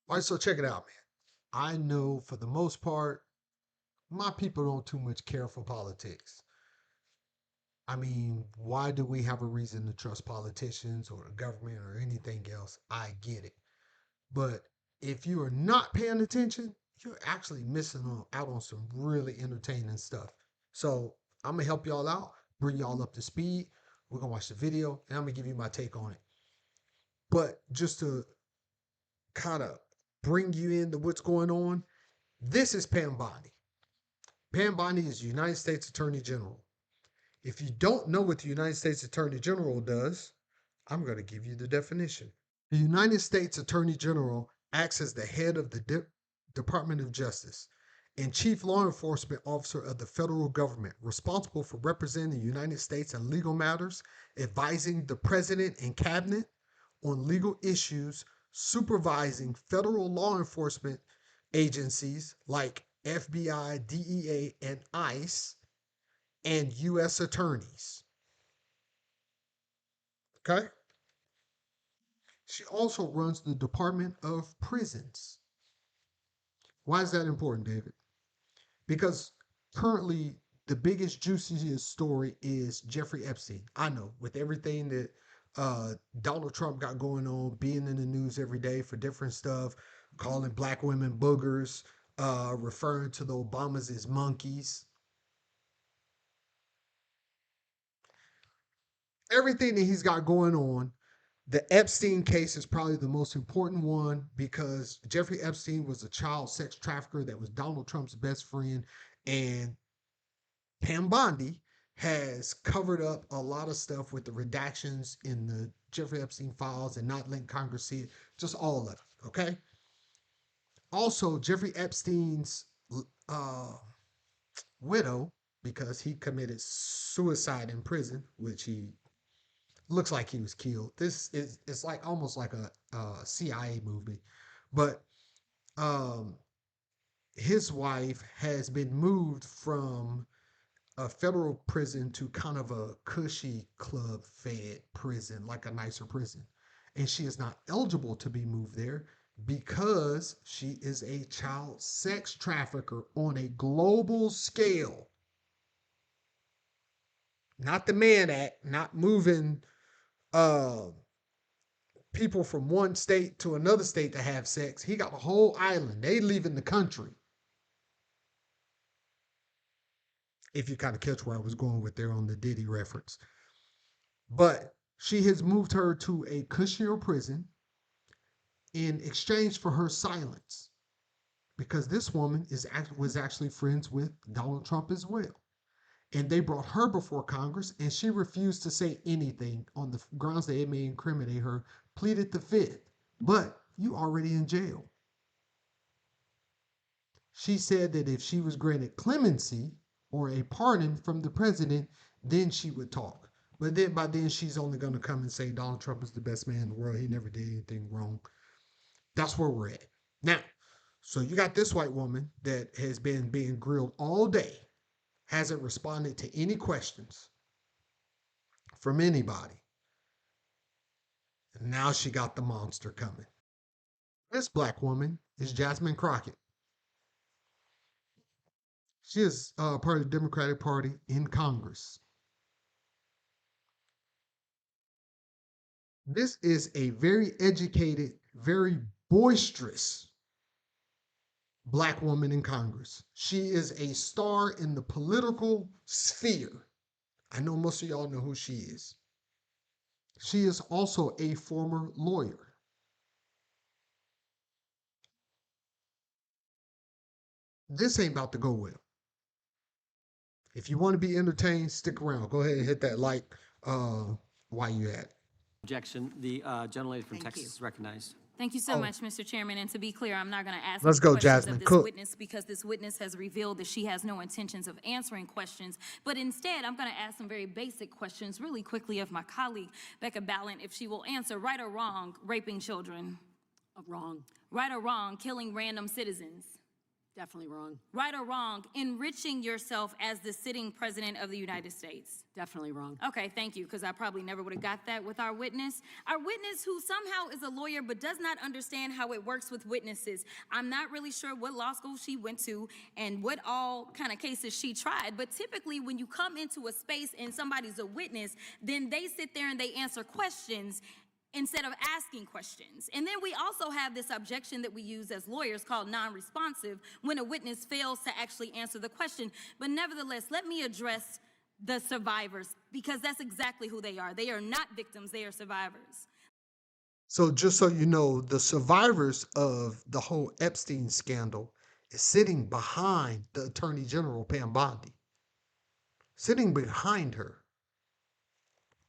All right, so check it out, man. I know for the most part, my people don't too much care for politics. I mean, why do we have a reason to trust politicians or the government or anything else? I get it. But if you are not paying attention, you're actually missing out on some really entertaining stuff. So I'm gonna help y'all out, bring y'all up to speed. We're gonna watch the video and I'm gonna give you my take on it. But just to kind of bring you into what's going on, this is Pam Bondi. Pam Bondi is the United States Attorney General. If you don't know what the United States Attorney General does, I'm going to give you the definition. The United States Attorney General acts as the head of the Department of Justice and chief law enforcement officer of the federal government, responsible for representing the United States in legal matters, advising the president and cabinet on legal issues, supervising federal law enforcement agencies like FBI, DEA, and ICE, and U.S. attorneys. Okay? She also runs the Department of Prisons. Why is that important, David? Because currently, the biggest, juiciest story is Jeffrey Epstein. I know, with everything that Donald Trump got going on, being in the news every day for different stuff, calling black women boogers, referring to the Obamas as monkeys. Everything that he's got going on, the Epstein case is probably the most important one because Jeffrey Epstein was a child sex trafficker that was Donald Trump's best friend. And Pam Bondi has covered up a lot of stuff with the redactions in the Jeffrey Epstein files and not letting Congress see it, just all of it. Okay. Also, Jeffrey Epstein's uh, widow, because he committed suicide in prison, which he looks like he was killed. This is it's like almost like a CIA movie, but um, his wife has been moved from a federal prison to kind of a cushy club fed prison, like a nicer prison, and she is not eligible to be moved there because she is a child sex trafficker on a global scale. Not the Mann Act, not moving uh people from one state to another state to have sex. He got a whole island. They leaving the country. If you kind of catch where I was going with there on the Diddy reference. But she has moved her to a cushier prison in exchange for her silence. Because this woman was actually friends with Donald Trump as well. And they brought her before Congress, and she refused to say anything on the grounds that it may incriminate her, pleaded the fifth. But you already in jail. She said that if she was granted clemency or a pardon from the president, then she would talk. But then by then she's only going to come and say Donald Trump is the best man in the world. He never did anything wrong. That's where we're at. Now, so you got this white woman that has been being grilled all day, hasn't responded to any questions from anybody. And now she got the monster coming. This black woman is Jasmine Crockett. She is part of the Democratic Party in Congress. This is a very educated, very boisterous black woman in Congress. She is a star in the political sphere. I know most of y'all know who she is. She is also a former lawyer. This ain't about to go well. If you want to be entertained, stick around. Go ahead and hit that like while you at it. Objection. The gentlelady from Texas is recognized. Thank you so much, Mr. Chairman. And to be clear, I'm not going to ask Let's any go, questions Jasmine. of this Cook. witness because this witness has revealed that she has no intentions of answering questions. But instead, I'm going to ask some very basic questions really quickly of my colleague, Becca Ballant, if she will answer right or wrong, raping children. Wrong. Right or wrong, killing random citizens. Definitely wrong. Right or wrong, enriching yourself as the sitting president of the United States? Definitely wrong. Okay, thank you, because I probably never would have got that with our witness. Our witness who somehow is a lawyer but does not understand how it works with witnesses. I'm not really sure what law school she went to and what all kind of cases she tried, but typically when you come into a space and somebody's a witness, then they sit there and they answer questions instead of asking questions. And then we also have this objection that we use as lawyers called non-responsive when a witness fails to actually answer the question. But nevertheless, let me address the survivors, because that's exactly who they are. They are not victims, they are survivors. So just so you know, the survivors of the whole Epstein scandal is sitting behind the Attorney General, Pam Bondi. Sitting behind her.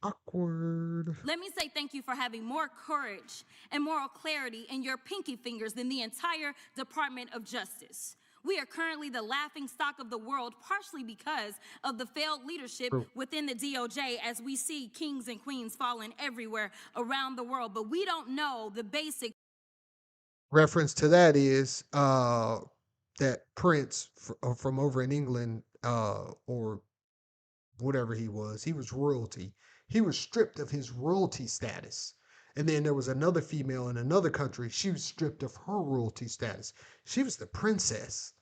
Awkward. Let me say thank you for having more courage and moral clarity in your pinky fingers than the entire Department of Justice. We are currently the laughing stock of the world, partially because of the failed leadership within the DOJ, as we see kings and queens falling everywhere around the world. But we don't know the basic Reference to that is that Prince from over in England, or whatever he was royalty. He was stripped of his royalty status. And then there was another female in another country. She was stripped of her royalty status. She was the princess.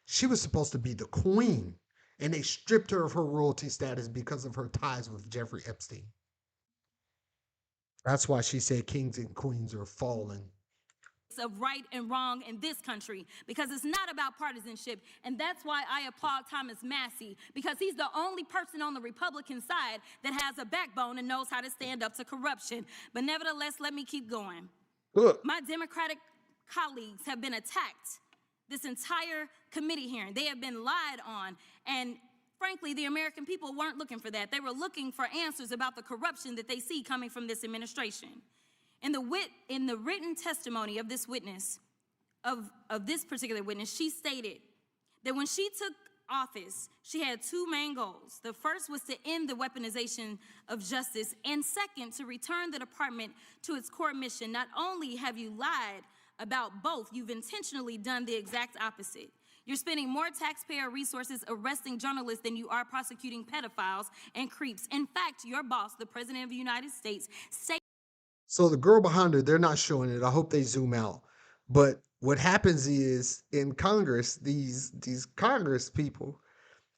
She was supposed to be the queen. And they stripped her of her royalty status because of her ties with Jeffrey Epstein. That's why she said kings and queens are fallen. of right and wrong in this country, because it's not about partisanship. And that's why I applaud Thomas Massie, because he's the only person on the Republican side that has a backbone and knows how to stand up to corruption. But nevertheless, let me keep going. Look. My Democratic colleagues have been attacked this entire committee hearing. They have been lied on, and frankly, the American people weren't looking for that. They were looking for answers about the corruption that they see coming from this administration. In the written testimony of this witness, of this particular witness, she stated that when she took office, she had two main goals. The first was to end the weaponization of justice, and second, to return the department to its core mission. Not only have you lied about both, you've intentionally done the exact opposite. You're spending more taxpayer resources arresting journalists than you are prosecuting pedophiles and creeps. In fact, your boss, the President of the United States, So the girl behind her, they're not showing it. I hope they zoom out. But what happens is in Congress, these Congress people,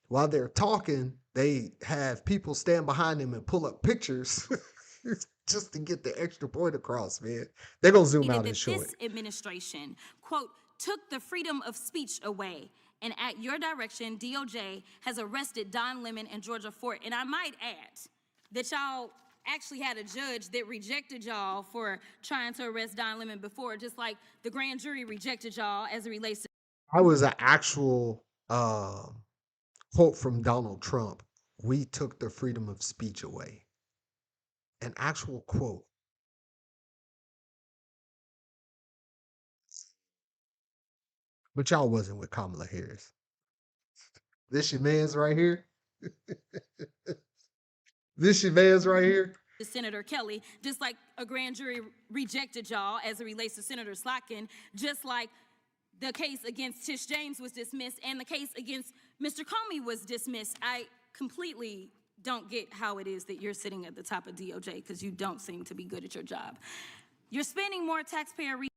while they're talking, they have people stand behind them and pull up pictures just to get the extra point across, man. They're going to zoom out and show it. This administration, quote, took the freedom of speech away. And at your direction, DOJ has arrested Don Lemon and Georgia Fort. And I might add that y'all actually had a judge that rejected y'all for trying to arrest Don Lemon before, just like the grand jury rejected y'all as it relates to. I was an actual quote from Donald Trump. We took the freedom of speech away. An actual quote. But y'all wasn't with Kamala Harris. This your man's right here? This your man's right here? Senator Kelly, just like a grand jury rejected y'all as it relates to Senator Slotkin, just like the case against Tish James was dismissed and the case against Mr. Comey was dismissed. I completely don't get how it is that you're sitting at the top of DOJ, because you don't seem to be good at your job. You're spending more taxpayer resources.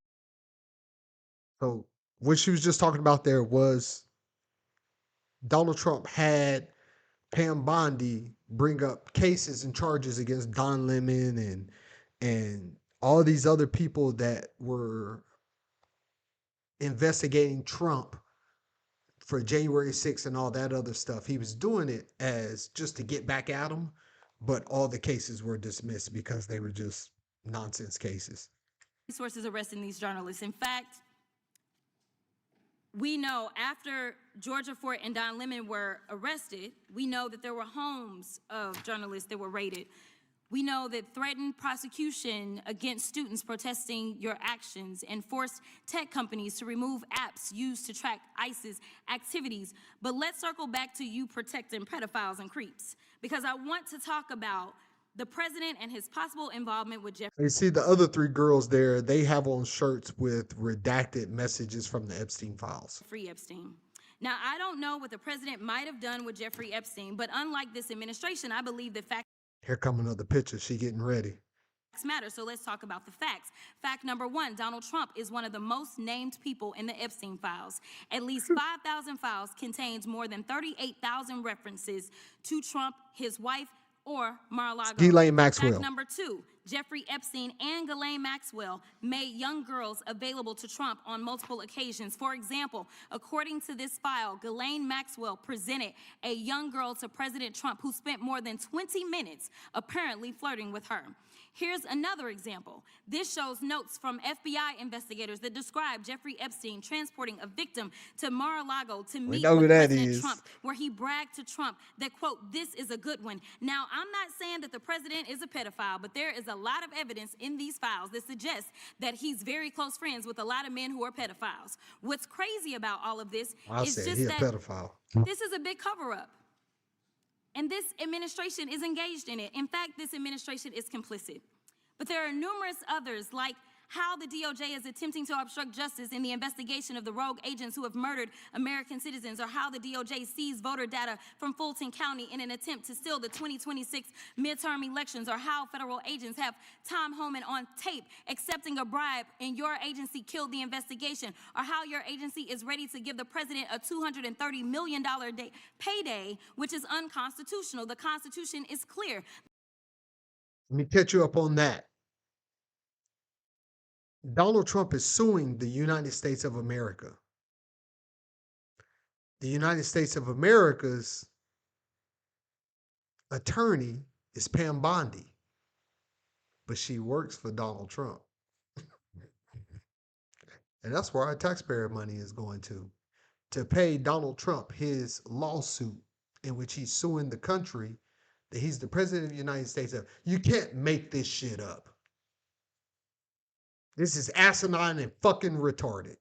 So what she was just talking about there was Donald Trump had Pam Bondi bring up cases and charges against Don Lemon and all these other people that were investigating Trump for January 6th and all that other stuff. He was doing it as just to get back at him, but all the cases were dismissed because they were just nonsense cases. Resources arresting these journalists. In fact, we know after Georgia Fort and Don Lemon were arrested, we know that there were homes of journalists that were raided. We know that threatened prosecution against students protesting your actions and forced tech companies to remove apps used to track ISIS activities. But let's circle back to you protecting pedophiles and creeps, because I want to talk about the president and his possible involvement with You see the other three girls there, they have on shirts with redacted messages from the Epstein files. Jeffrey Epstein. Now, I don't know what the president might have done with Jeffrey Epstein, but unlike this administration, I believe that facts Here come another picture. She getting ready. matter. So let's talk about the facts. Fact number one, Donald Trump is one of the most named people in the Epstein files. At least 5,000 files contains more than 38,000 references to Trump, his wife, or Mar-a-Lago. Ghislaine Maxwell. Fact number two, Jeffrey Epstein and Ghislaine Maxwell made young girls available to Trump on multiple occasions. For example, according to this file, Ghislaine Maxwell presented a young girl to President Trump who spent more than 20 minutes apparently flirting with her. Here's another example. This shows notes from FBI investigators that describe Jeffrey Epstein transporting a victim to Mar-a-Lago to meet know who with that President is. Trump, where he bragged to Trump that, quote, "this is a good one." Now, I'm not saying that the president is a pedophile, but there is a lot of evidence in these files that suggests that he's very close friends with a lot of men who are pedophiles. What's crazy about all of this I is said just he a that pedophile. this is a big cover-up. And this administration is engaged in it. In fact, this administration is complicit. But there are numerous others, like how the DOJ is attempting to obstruct justice in the investigation of the rogue agents who have murdered American citizens, or how the DOJ seized voter data from Fulton County in an attempt to steal the 2026 midterm elections, or how federal agents have Tom Homan on tape accepting a bribe and your agency killed the investigation, or how your agency is ready to give the president a $230 million payday, which is unconstitutional. The Constitution is clear. Let me catch you up on that. Donald Trump is suing the United States of America. The United States of America's attorney is Pam Bondi, but she works for Donald Trump. And that's where our taxpayer money is going to pay Donald Trump his lawsuit in which he's suing the country that he's the president of the United States of. You can't make this shit up. This is asinine and fucking retarded.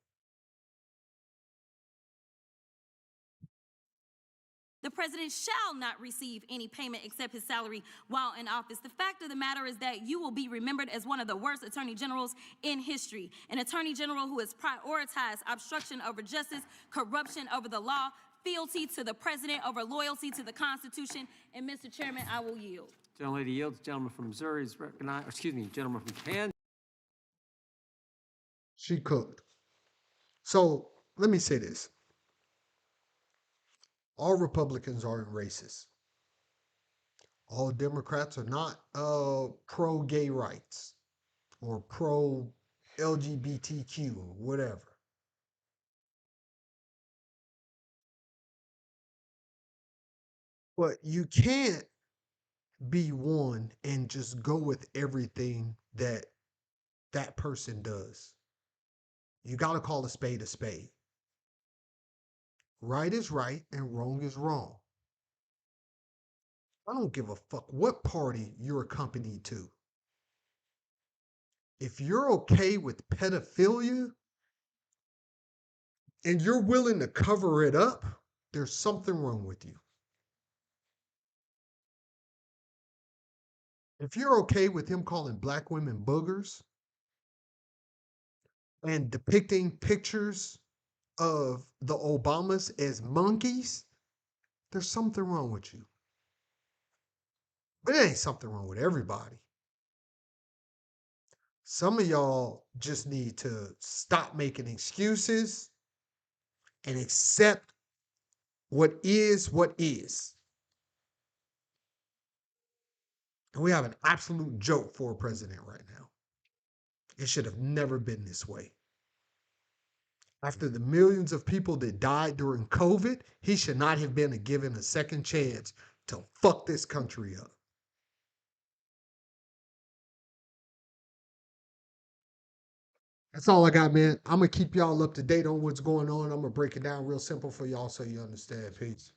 The president shall not receive any payment except his salary while in office. The fact of the matter is that you will be remembered as one of the worst attorney generals in history. An attorney general who has prioritized obstruction over justice, corruption over the law, fealty to the president over loyalty to the Constitution. And Mr. Chairman, I will yield. Gentlelady yields. Gentleman from Missouri is recognized. Excuse me, gentleman from Kansas. She cooked. So let me say this. All Republicans aren't racist. All Democrats are not pro-gay rights or pro-LGBTQ or whatever. But you can't be one and just go with everything that that person does. You got to call a spade a spade. Right is right and wrong is wrong. I don't give a fuck what party you're accompanied to. If you're okay with pedophilia and you're willing to cover it up, there's something wrong with you. If you're okay with him calling black women boogers and depicting pictures of the Obamas as monkeys, there's something wrong with you. But it ain't something wrong with everybody. Some of y'all just need to stop making excuses and accept what is what is. And we have an absolute joke for a president right now. It should have never been this way. After the millions of people that died during COVID, he should not have been given a second chance to fuck this country up. That's all I got, man. I'm going to keep y'all up to date on what's going on. I'm going to break it down real simple for y'all so you understand. Peace.